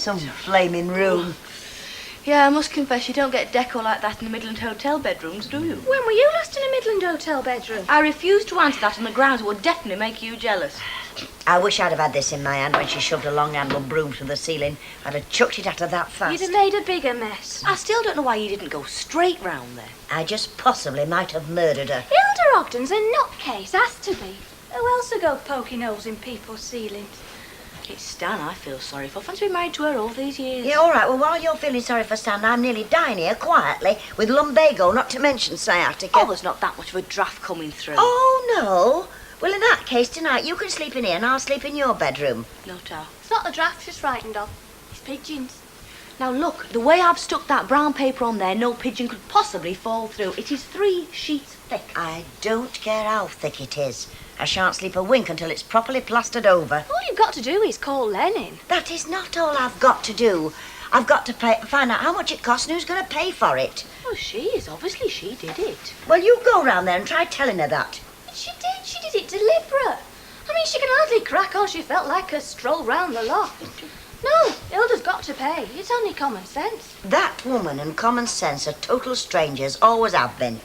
Some flaming room. Yeah, I must confess you don't get deco like that in the Midland Hotel bedrooms, do you? When were you last in a Midland Hotel bedroom? I refuse to answer that on the grounds it would definitely make you jealous. I wish I'd have had this in my hand when she shoved a long-handled broom through the ceiling. I'd have chucked it at her that fast. You'd have made a bigger mess. I still don't know why you didn't go straight round there. I just possibly might have murdered her. Hilda Ogden's a nutcase, has to be. Who else would go poking holes in people's ceilings? It's Stan I feel sorry for. Fancy being married to her all these years. Yeah, all right. Well, while you're feeling sorry for Stan, I'm nearly dying here quietly with lumbago, not to mention sciatica. Oh, there's not that much of a draft coming through. Oh, no. Well, in that case, tonight you can sleep in here and I'll sleep in your bedroom. No, Tal. It's not the draft she's frightened of. It's pigeons. Now, look, the way I've stuck that brown paper on there, no pigeon could possibly fall through. It is 3 sheets thick. I don't care how thick it is. I shan't sleep a wink until it's properly plastered over. All you've got to do is call Lenin. That is not all I've got to do. I've got to find out how much it costs and who's going to pay for it. Oh, she is. Obviously, she did it. Well, you go round there and try telling her that. But she did. She did it deliberate. I mean, she can hardly crack on. She felt like a stroll round the loft. No, Hilda's got to pay. It's only common sense. That woman and common sense are total strangers, always have been.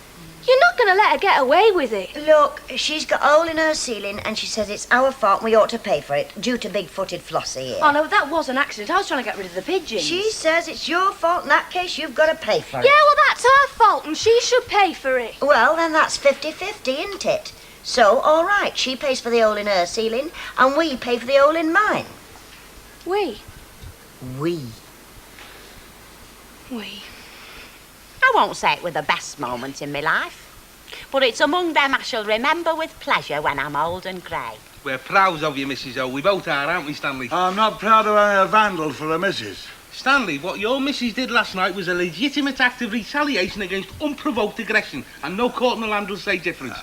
You're not going to let her get away with it. Look, she's got a hole in her ceiling and she says it's our fault and we ought to pay for it, due to big-footed Flossie here. Oh, no, that was an accident. I was trying to get rid of the pigeons. She says it's your fault. In that case, you've got to pay for it. Yeah, well, that's her fault and she should pay for it. Well, then that's 50-50, isn't it? So, all right, she pays for the hole in her ceiling and we pay for the hole in mine. We? We. I won't say it were the best moment in my life, but it's among them I shall remember with pleasure when I'm old and grey. We're proud of you, Mrs. O. We both are, aren't we, Stanley? I'm not proud of having a vandal for a missus. Stanley, what your missus did last night was a legitimate act of retaliation against unprovoked aggression, and no court in the land will say different.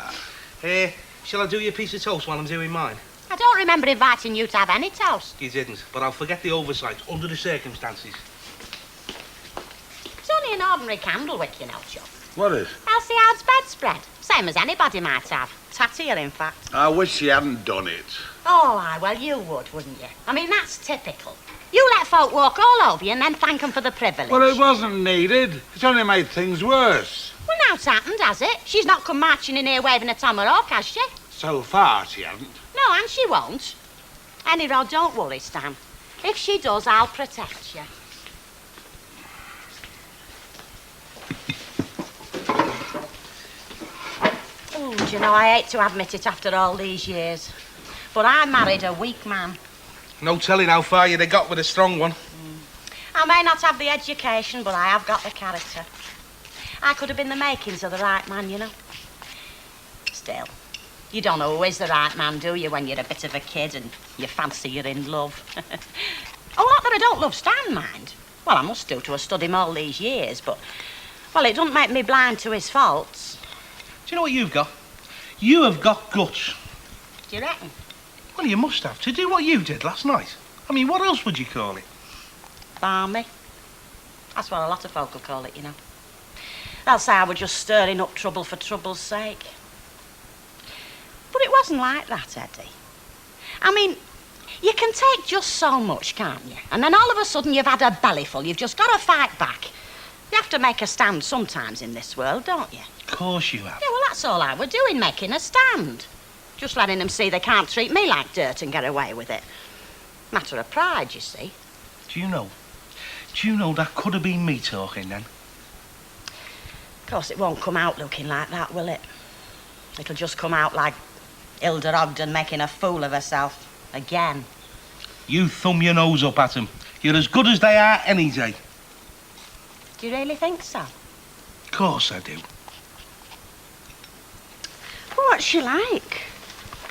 Shall I do you a piece of toast while I'm doing mine? I don't remember inviting you to have any toast. You didn't, but I'll forget the oversight under the circumstances. It's only an ordinary candle wick, you know, Chuff. What is? Elsie Howard's bedspread. Same as anybody might have. Tattier, in fact. I wish she hadn't done it. Oh, aye, well, you would, wouldn't you? I mean, that's typical. You let folk walk all over you and then thank them for the privilege. Well, it wasn't needed. It's only made things worse. Well, now it's happened, has it? She's not come marching in here waving a tomahawk, has she? So far, she hasn't. No, and she won't. Anyhow, don't worry, Stan. If she does, I'll protect you. Oh, do you know, I hate to admit it after all these years, but I married a weak man. No telling how far you'd have got with a strong one. I may not have the education, but I have got the character. I could have been the makings of the right man, you know. Still, you don't know who is the right man, do you, when you're a bit of a kid and you fancy you're in love? Oh, not that I don't love Stan, mind. Well, I must do to have stood him all these years, but, well, it doesn't make me blind to his faults. Do you know what you've got? You have got guts. Do you reckon? Well, you must have, to do what you did last night. I mean, what else would you call it? Balmy. That's what a lot of folk will call it, you know. They'll say I was just stirring up trouble for trouble's sake. But it wasn't like that, Eddie. I mean, you can take just so much, can't you? And then all of a sudden you've had a bellyful. You've just got to fight back. You have to make a stand sometimes in this world, don't you? Of course you have. Yeah, well, that's all I were doing, making a stand. Just letting them see they can't treat me like dirt and get away with it. Matter of pride, you see. Do you know that could have been me talking then? Of course, it won't come out looking like that, will it? It'll just come out like Hilda Ogden making a fool of herself. Again. You thumb your nose up at them. You're as good as they are any day. Do you really think so? Of course I do. What's she like?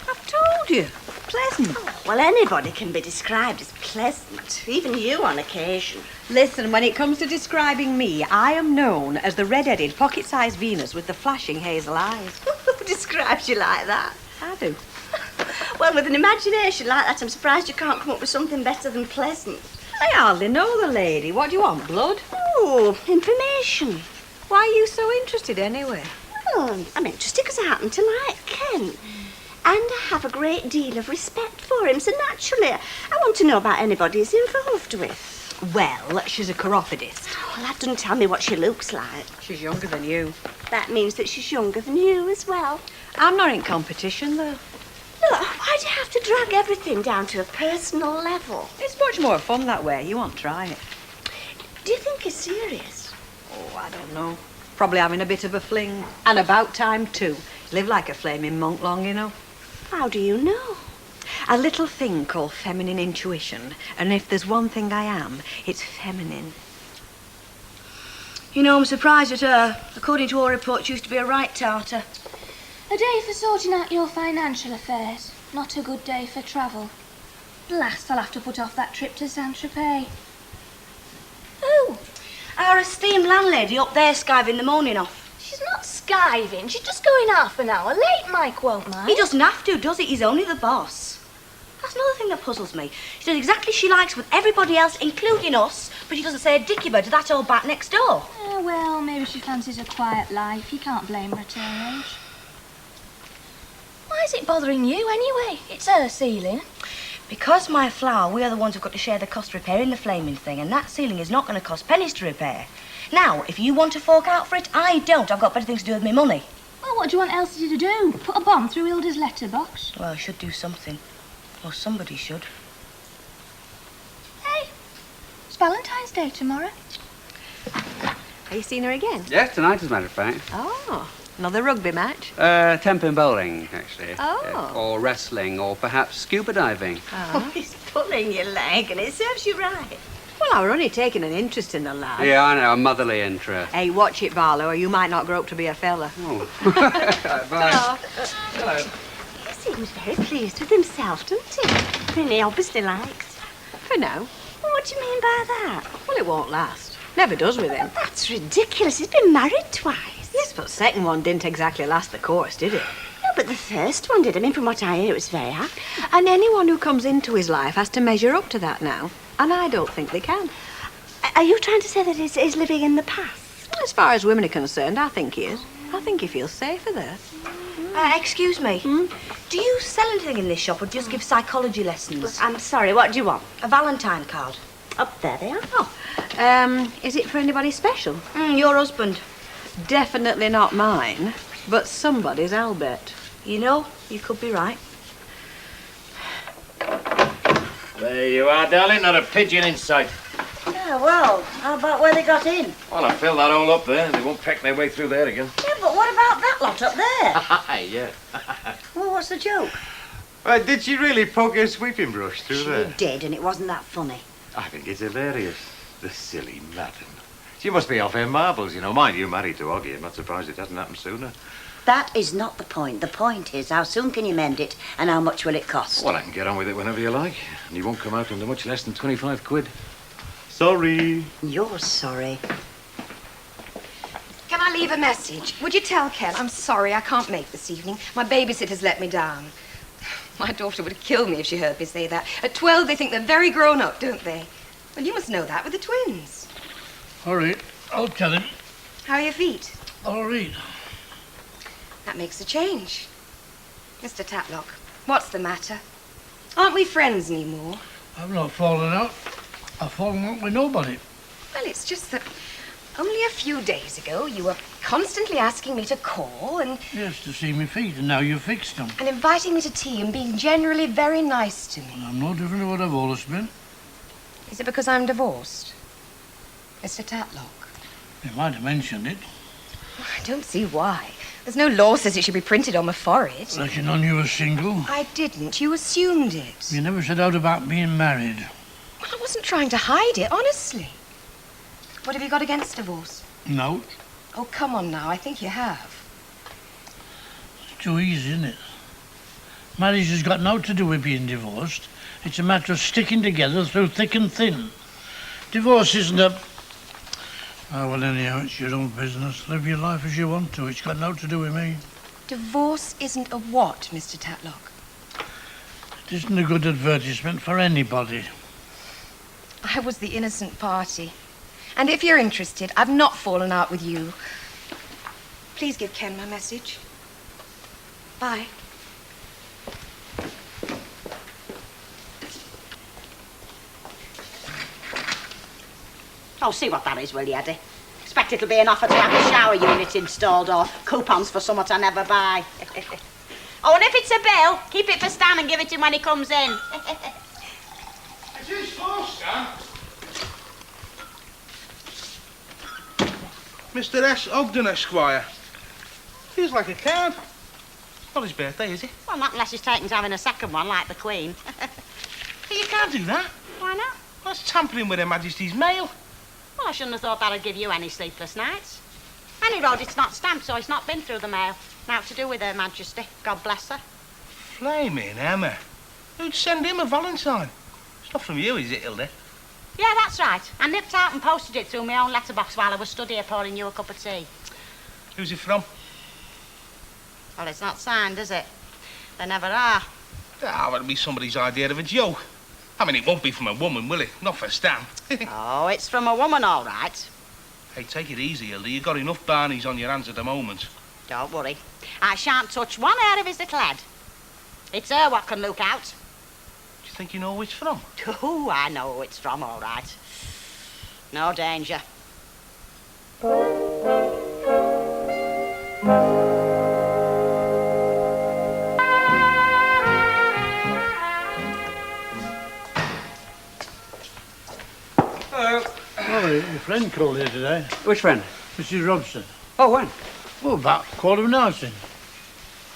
I've told you. Pleasant. Well, anybody can be described as pleasant, even you on occasion. Listen, when it comes to describing me, I am known as the red-headed, pocket-sized Venus with the flashing hazel eyes. Who describes you like that? I do. Well, with an imagination like that, I'm surprised you can't come up with something better than pleasant. I hardly know the lady. What do you want, blood? Oh, information. Why are you so interested, anyway? Well, I'm interested because I happen to like Ken. And I have a great deal of respect for him, so naturally I want to know about anybody he's involved with. Well, she's a chiropodist. Well, that doesn't tell me what she looks like. She's younger than you. That means that she's younger than you as well. I'm not in competition, though. Look, why do you have to drag everything down to a personal level? It's much more fun that way. You won't try it. Do you think he's serious? Oh, I don't know. Probably having a bit of a fling. And about time, too. Live like a flaming monk long, you know. How do you know? A little thing called feminine intuition. And if there's one thing I am, it's feminine. You know, I'm surprised at her. According to all reports, she used to be a right tartar. A day for sorting out your financial affairs. Not a good day for travel. Last, I'll have to put off that trip to Saint-Tropez. Who? Our esteemed landlady up there skiving the morning off. She's not skiving. She's just going half an hour late, Mike won't mind. He doesn't have to, does he? He's only the boss. That's another thing that puzzles me. She does exactly as she likes with everybody else, including us, but she doesn't say a dicky bird to that old bat next door. Well, maybe she fancies a quiet life. You can't blame her at her age. Why is it bothering you, anyway? It's her ceiling. Because, my flower, we are the ones who've got to share the cost of repairing the flaming thing, and that ceiling is not going to cost pennies to repair. Now, if you want to fork out for it, I don't. I've got better things to do with my money. Well, what do you want Elsie to do? Put a bomb through Hilda's letterbox? Well, I should do something. Or somebody should. Hey, it's Valentine's Day tomorrow. Have you seen her again? Yes, tonight, as a matter of fact. Oh, another rugby match? Tenpin bowling, actually. Oh. Or wrestling, or perhaps scuba diving. Oh, he's pulling your leg and it serves you right. Well, I were only taking an interest in the lad. Yeah, I know, a motherly interest. Hey, watch it, Barlow, or you might not grow up to be a fella. Oh. Bye. Hello. He seems very pleased with himself, doesn't he? And he obviously likes. For now. Well, what do you mean by that? Well, it won't last. Never does with him. That's ridiculous. He's been married twice. Yes, but second one didn't exactly last the course, did it? No, but the first one did. I mean, from what I hear, it was very happy. And anyone who comes into his life has to measure up to that now. And I don't think they can. Are you trying to say that he's living in the past? As far as women are concerned, I think he is. I think he feels safer there. Excuse me. Do you sell anything in this shop or just give psychology lessons? I'm sorry, what do you want? A Valentine card. Up there they are. Oh, is it for anybody special? Your husband. Definitely not mine, but somebody's, I'll bet. You know, you could be right. There you are, darling. Not a pigeon in sight. Yeah, well, how about where they got in? Well, I filled that hole up there. They won't peck their way through there again. Yeah, but what about that lot up there? Yeah. Well, what's the joke? Did she really poke her sweeping brush through there? She did, and it wasn't that funny. I think it's hilarious. The silly madam. She must be off her marbles, you know. Mind you, married to Oggy. I'm not surprised it hasn't happened sooner. That is not the point. The point is, how soon can you mend it, and how much will it cost? Well, I can get on with it whenever you like. And you won't come out under much less than 25 quid. Sorry. You're sorry. Can I leave a message? Would you tell Ken I'm sorry I can't make this evening? My babysitter's let me down. My daughter would kill me if she heard me say that. At 12, they think they're very grown up, don't they? Well, you must know that with the twins. All right, I'll tell him. How are your feet? All right. That makes a change. Mr. Tatlock, what's the matter? Aren't we friends anymore? I've not fallen out. I've fallen out with nobody. Well, it's just that only a few days ago you were constantly asking me to call and Yes, to see me feet, and now you've fixed them. inviting me to tea and being generally very nice to me. I'm no different to what I've always been. Is it because I'm divorced? Mr. Tatlock? You might have mentioned it. I don't see why. There's no law says it should be printed on my forehead. Reckon on you were single. I didn't. You assumed it. You never said out about being married. Well, I wasn't trying to hide it, honestly. What have you got against divorce? No, Oh, come on now. I think you have. it's too easy, isn't it? Marriage has got naught to do with being divorced. It's a matter of sticking together through thick and thin. Divorce isn't a... Oh, well, anyhow, it's your own business. Live your life as you want to. It's got naught to do with me. Divorce isn't a what, Mr. Tatlock? It isn't a good advertisement for anybody. I was the innocent party. And if you're interested, I've not fallen out with you. Please give Ken my message. Bye. Oh, see what that is, will you, Eddie? Expect it'll be an offer to have a shower unit installed or coupons for somewhat I never buy. Oh, and if it's a bill, keep it for Stan and give it to him when he comes in. It's his fault, Stan. Mr. S. Ogden, Esquire. Feels like a card. Not his birthday, is it? Well, not unless he's taken to having a second one like the Queen. Hey, you can't do that. Why not? That's tampering with Her Majesty's mail. Well, I shouldn't have thought that'd give you any sleepless nights. Any road, it's not stamped, so it's not been through the mail. Now to do with Her Majesty. God bless her. Flaming Emma. Who'd send him a valentine? It's not from you, is it, Hilda? Yeah, that's right. I nipped out and posted it through my own letterbox while I was stood here pouring you a cup of tea. Who's it from? Well, it's not signed, is it? They never are. Ah, it'll be somebody's idea of a joke. I mean, it won't be from a woman, will it? Not for Stan. Oh, it's from a woman, all right. Hey, take it easy, Hilda. You've got enough Barneys on your hands at the moment. Don't worry. I shan't touch one hair of his little head. It's her what can look out. Do you think you know who it's from? Oh, I know who it's from, all right. No danger. Hello. Oh, your friend called here today. Which friend? Mrs. Robson. Oh, when? Well, about quarter of an hour since.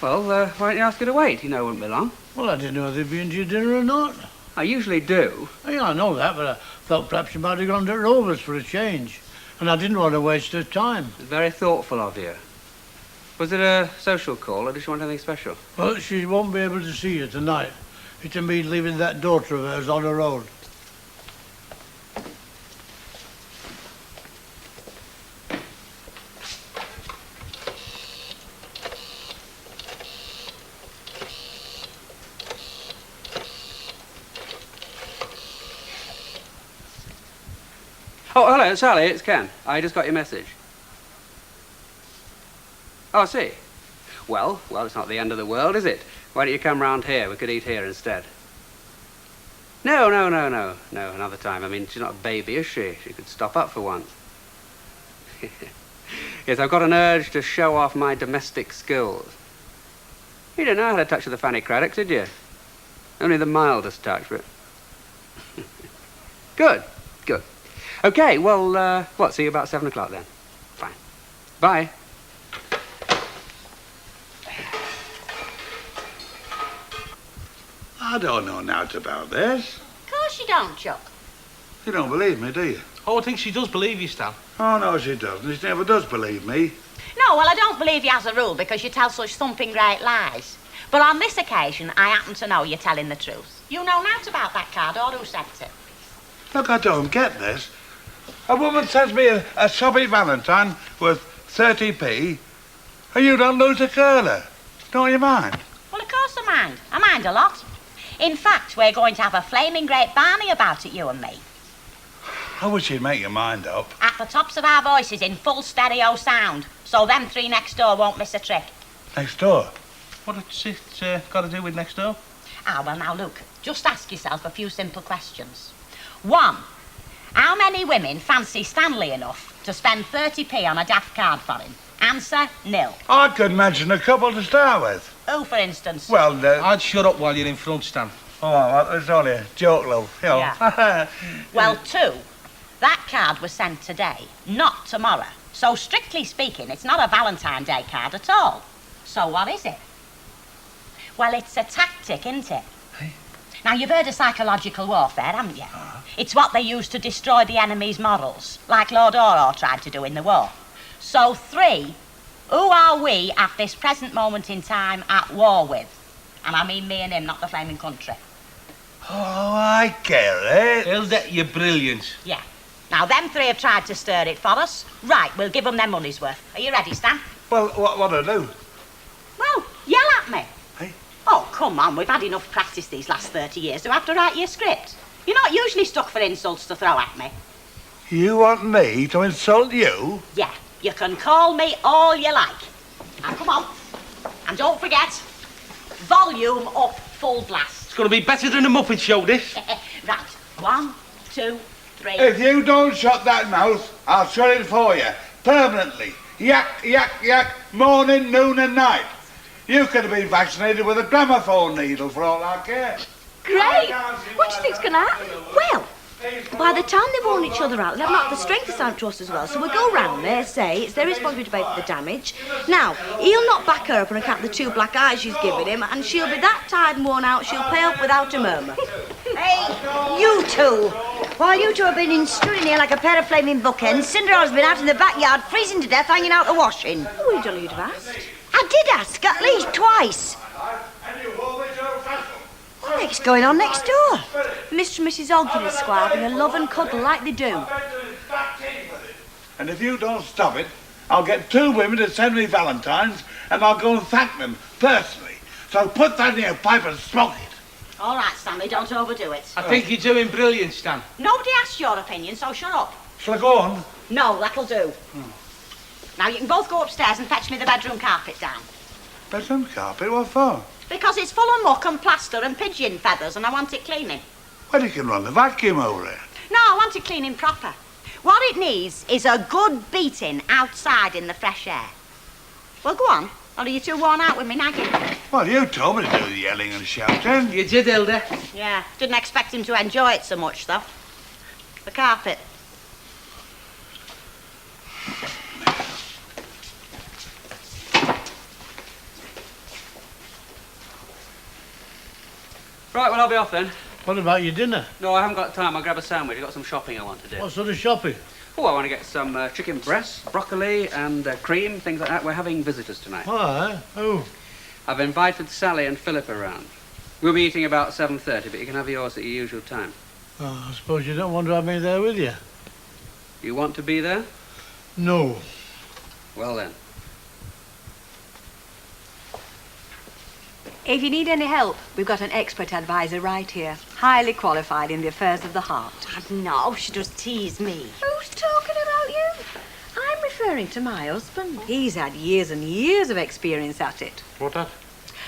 Well, why don't you ask her to wait? You know it wouldn't be long. Well, I didn't know if they'd be into your dinner or not. I usually do. Oh, yeah, I know that, but I thought perhaps you might have gone to Rovers for a change. And I didn't want to waste her time. Very thoughtful of you. Was it a social call, or did she want anything special? Well, she won't be able to see you tonight. It's me leaving that daughter of hers on her own. Oh, hello, Sally, it's Ken. I just got your message. Oh, I see. Well, it's not the end of the world, is it? Why don't you come round here? We could eat here instead. No, another time. I mean, she's not a baby, is she? She could stop up for once. Yes, I've got an urge to show off my domestic skills. You didn't know how to touch with the Fanny Craddock, did you? Only the mildest touch, but... Good. Okay, well, see you about 7 o'clock then. Fine. Bye. I don't know naught about this. Of course you don't, Chuck. You don't believe me, do you? Oh, I think she does believe you, Stan. Oh, no, she doesn't. She never does believe me. No, well, I don't believe you as a rule because you tell such thumping great lies. But on this occasion, I happen to know you're telling the truth. You know naught about that card or who sent it. Look, I don't get this. A woman sends me a sobby valentine worth 30p, and you don't lose a curler. Don't you mind? Well, of course I mind. I mind a lot. In fact, we're going to have a flaming great Barney about it, you and me. I wish you'd make your mind up. At the tops of our voices in full stereo sound, so them three next door won't miss a trick. Next door? What's it got to do with next door? Ah, well, now, look, just ask yourself a few simple questions. 1, how many women fancy Stanley enough to spend 30p on a daft card for him? Answer, 0. I could mention a couple to start with. Who, for instance? Well, I'd shut up while you're in front, Stan. Oh, well, it's only a joke, love. You know. Yeah. Well, 2, that card was sent today, not tomorrow. So, strictly speaking, it's not a Valentine's Day card at all. So, what is it? Well, it's a tactic, isn't it? Hey. Now, you've heard of psychological warfare, haven't you? It's what they use to destroy the enemy's morals, like Lord Auror tried to do in the war. So, 3, who are we at this present moment in time at war with? And I mean me and him, not the flaming country. Oh, I get it. Hilda, you're brilliant. Yeah. Now, them 3 have tried to stir it for us. Right, we'll give them their money's worth. Are you ready, Stan? Well, what do I do? Well, yell at me. Hey? Oh, come on, we've had enough practice these last 30 years to have to write your script. You're not usually stuck for insults to throw at me. You want me to insult you? Yeah, you can call me all you like. Now, come on. And don't forget, volume up full blast. It's going to be better than a Muppet Show, this. Right, 1, 2, 3. three. If you don't shut that mouth, I'll shut it for you. Permanently. Yak, yak, yak, morning, noon and night. You could have been vaccinated with a gramophone needle for all I care. Great. What do you think's going to happen? Well, by the time they've worn each other out, they've knocked the strength of sound to us as well. So we'll go round there, say it's their responsibility to pay for the damage. Now, he'll not back her up on account of the 2 black eyes she's given him, and she'll be that tired and worn out she'll pay up without a murmur. Hey, you two! While you two have been stood in here like a pair of flaming bookends, Cinderella's been out in the backyard freezing to death hanging out the washing. Oh, you don't need to ask. I did ask at least twice. What the heck's going on next door? Mr. and Mrs. Ogden, Squire, having a love and cuddle like they do. And if you don't stop it, I'll get 2 women to send me valentines and I'll go and thank them personally. So put that in your pipe and smoke it. All right, Stanley, don't overdo it. I think you're doing brilliant, Stan. Nobody asked your opinion, so shut up. Shall I go on? No, that'll do. Now, you can both go upstairs and fetch me the bedroom carpet down. Bedroom carpet? What for? Because it's full of muck and plaster and pigeon feathers and I want it cleaning. Well, you can run the vacuum over it. No, I want it cleaning proper. What it needs is a good beating outside in the fresh air. Well, go on. Or are you too worn out with me nagging? Well, you told me to do the yelling and shouting. You did, Hilda. Yeah, didn't expect him to enjoy it so much, though. The carpet. Right, well, I'll be off then. What about your dinner? No, I haven't got time. I'll grab a sandwich. I've got some shopping I want to do. What sort of shopping? Oh, I want to get some chicken breasts, broccoli and cream, things like that. We're having visitors tonight. Why? Oh. I've invited Sally and Philip around. We'll be eating about 7:30, but you can have yours at your usual time. Oh, I suppose you don't want to have me there with you? You want to be there? No. Well then. If you need any help, we've got an expert advisor right here, highly qualified in the affairs of the heart. No, she just teased me. Who's talking about you? I'm referring to my husband. He's had years and years of experience at it. What that?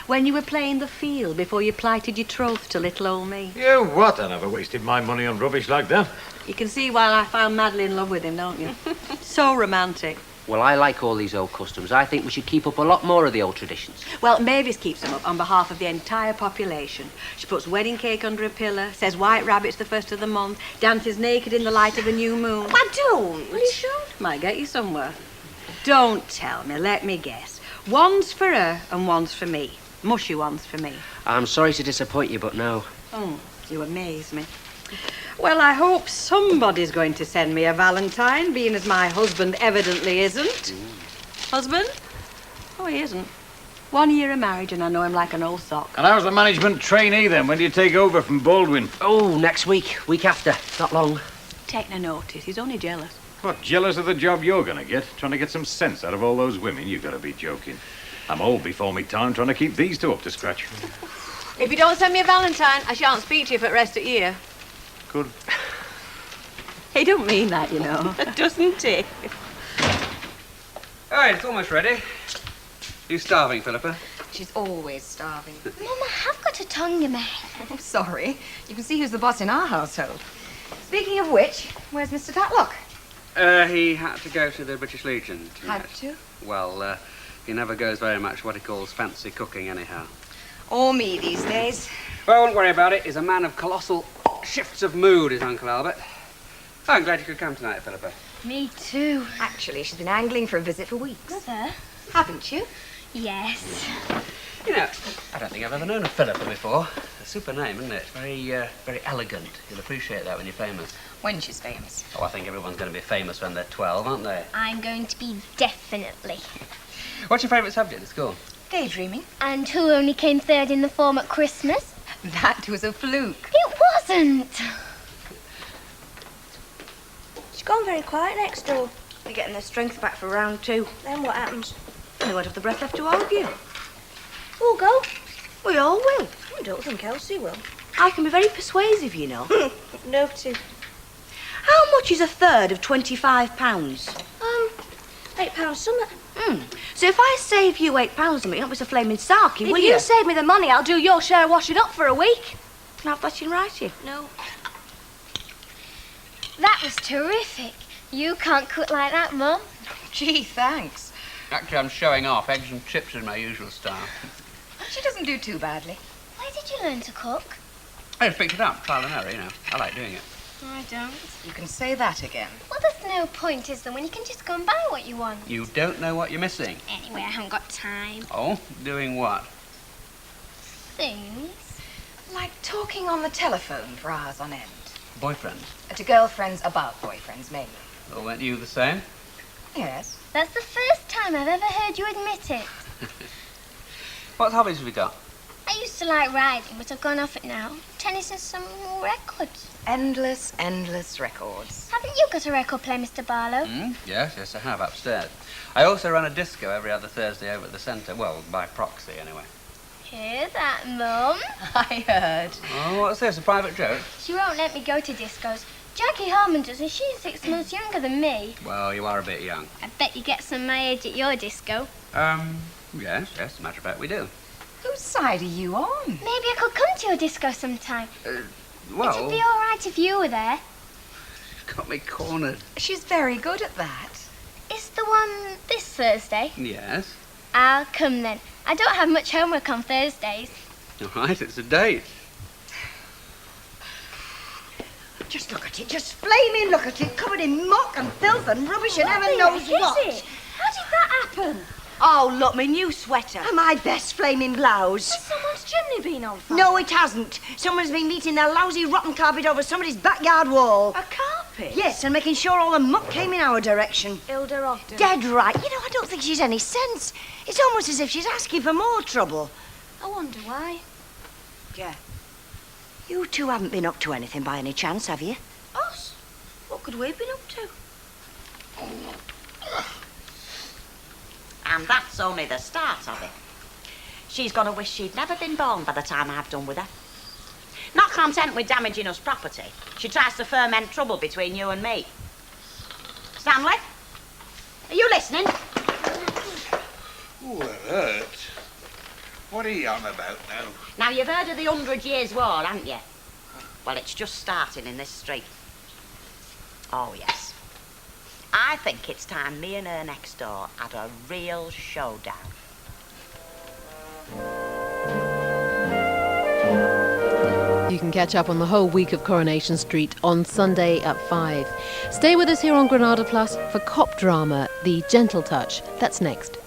When you were playing the field before you plighted your troth to little old me. You what? I never wasted my money on rubbish like that. You can see why I fell madly in love with him, don't you? So romantic. Well, I like all these old customs. I think we should keep up a lot more of the old traditions. Well, Mavis keeps them up on behalf of the entire population. She puts wedding cake under a pillar, says white rabbit's the first of the month, dances naked in the light of a new moon. I don't. Well, you should. Might get you somewhere. Don't tell me, let me guess. One's for her and one's for me. Mushy ones for me. I'm sorry to disappoint you, but no. Oh, you amaze me. Well, I hope somebody's going to send me a valentine, being as my husband evidently isn't. Husband? Oh, he isn't. 1 year of marriage and I know him like an old sock. And how's the management trainee then? When do you take over from Baldwin? Oh, next week. Week after. Not long. Take no notice. He's only jealous. What, jealous of the job you're going to get? Trying to get some sense out of all those women? You've got to be joking. I'm old before me time trying to keep these 2 up to scratch. If you don't send me a valentine, I shan't speak to you for the rest of the year. Good. He don't mean that, you know. Doesn't he? All right, it's almost ready. You starving, Philippa? She's always starving. Mum, I have got a tongue in me. Oh, sorry. You can see who's the boss in our household. Speaking of which, where's Mr. Tatlock? He had to go to the British Legion tonight. Had to? Well, he never goes very much what he calls fancy cooking anyhow. Or me these days. Well, don't worry about it. He's a man of colossal shifts of mood, is Uncle Albert. Oh, I'm glad you could come tonight, Philippa. Me too. Actually, she's been angling for a visit for weeks. Mother? Haven't you? Yes. You know, I don't think I've ever known of Philippa before. A super name, isn't it? Very elegant. You'll appreciate that when you're famous. When she's famous. Oh, I think everyone's going to be famous when they're 12, aren't they? I'm going to be definitely. What's your favourite subject at school? Daydreaming. And who only came third in the form at Christmas? That was a fluke. It wasn't. She's gone very quiet next door. They're getting their strength back for round 2. Then what happens? They won't have the breath left to argue. We'll go. We all will. I don't think Elsie will. I can be very persuasive, you know. No to. How much is a third of £25? £8 something. So if I save you £8 on me, not be so flaming sarky, will If you? you save me the money, I'll do your share washing up for a week. Can I have that in writing? No. That was terrific. You can't cook like that, Mum. Gee, thanks. Actually, I'm showing off. Eggs and chips is my usual style. She doesn't do too badly. Where did you learn to cook? I just picked it up, trial and error, you know. I like doing it. I don't. You can say that again. Well, there's no point, is there, when you can just go and buy what you want? You don't know what you're missing. Anyway, I haven't got time. Oh? Doing what? Things. Like talking on the telephone for hours on end. Boyfriends? To girlfriends about boyfriends, mainly. Well, weren't you the same? Yes. That's the first time I've ever heard you admit it. What hobbies have you got? I used to like riding, but I've gone off it now. Tennis and some records. Endless, endless records. Haven't you got a record player, Mr. Barlow? Yes, I have, upstairs. I also run a disco every other Thursday over at the centre. Well, by proxy, anyway. Hear that, Mum? I heard. Oh, what's this, a private joke? She won't let me go to discos. Jackie Harmon does, and she's 6 months younger than me. Well, you are a bit young. I bet you get some my age at your disco. Yes, as a matter of fact, we do. Whose side are you on? Maybe I could come to your disco sometime. Well... It'd be all right if you were there. Got me cornered. She's very good at that. Is the one this Thursday? Yes. I'll come then. I don't have much homework on Thursdays. All right, it's a date. Just look at it, just flaming look at it, covered in muck and filth and rubbish and heaven knows what. Is it? How did that happen? Oh, look, my new sweater. And my best flaming blouse. Has someone's chimney been on fire? No, it hasn't. Someone's been meeting their lousy rotten carpet over somebody's backyard wall. A carpet? Yes, and making sure all the muck came in our direction. Hilda Ogden. Dead right. You know, I don't think she's any sense. It's almost as if she's asking for more trouble. I wonder why. Yeah. You two haven't been up to anything by any chance, have you? Us? What could we have been up to? And that's only the start of it. She's going to wish she'd never been born by the time I've done with her. Not content with damaging us property, she tries to ferment trouble between you and me. Stanley? Are you listening? Oh, it hurts. What are you on about now? Now, you've heard of the 100 Years' War, haven't you? Well, it's just starting in this street. Oh, yes. I think it's time me and her next door had a real showdown. You can catch up on the whole week of Coronation Street on Sunday at 5. Stay with us here on Granada Plus for cop drama The Gentle Touch. That's next.